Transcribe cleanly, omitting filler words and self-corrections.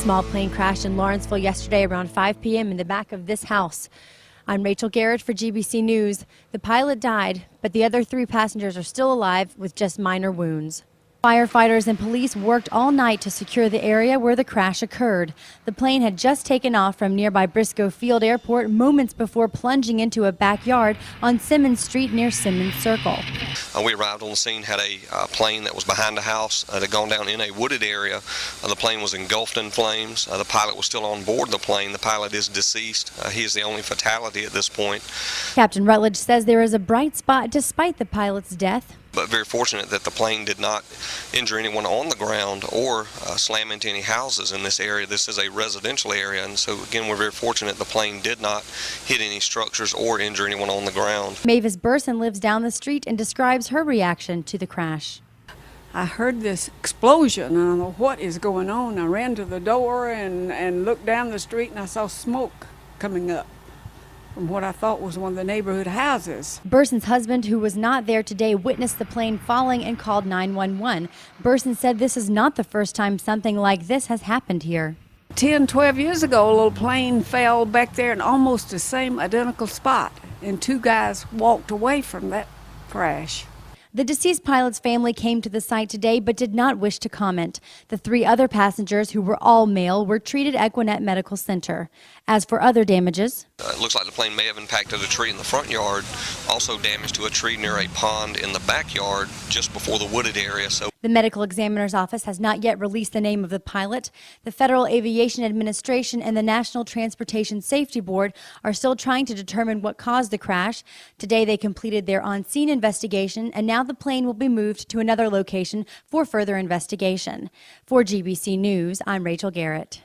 small plane crashed in Lawrenceville yesterday around 5 p.m. in the back of this house. I'm Rachel Garrett for GBC News. The pilot died, but the other 3 passengers are still alive with just minor wounds. Firefighters and police worked all night to secure the area where the crash occurred. The plane had just taken off from nearby Briscoe Field Airport moments before plunging into a backyard on Simmons Street near Simmons Circle. We arrived on the scene, had a plane that was behind the house that had gone down in a wooded area. The plane was engulfed in flames. The pilot was still on board the plane. The pilot is deceased. He is the only fatality at this point. Captain Rutledge says there is a bright spot despite the pilot's death. But very fortunate that the plane did not injure anyone on the ground or slam into any houses in this area. This is a residential area, and so again, we're very fortunate the plane did not hit any structures or injure anyone on the ground. Mavis Burson lives down the street and describes her reaction to the crash. I heard this explosion, and I don't know what is going on. I ran to the door and looked down the street, and I saw smoke coming up from what I thought was one of the neighborhood houses. Burson's husband, who was not there today, witnessed the plane falling and called 911. Burson said this is not the first time something like this has happened here. 10, 12 years ago, a little plane fell back there in almost the same identical spot, and 2 guys walked away from that crash. The deceased pilot's family came to the site today but did not wish to comment. The 3 other passengers, who were all male, were treated at Gwinnett Medical Center. As for other damages, it looks like the plane may have impacted a tree in the front yard, also damage to a tree near a pond in the backyard just before the wooded area. So the medical examiner's office has not yet released the name of the pilot. The Federal Aviation Administration and the National Transportation Safety Board are still trying to determine what caused the crash. Today they completed their on-scene investigation, and now the plane will be moved to another location for further investigation. For GBC News, I'm Rachel Garrett.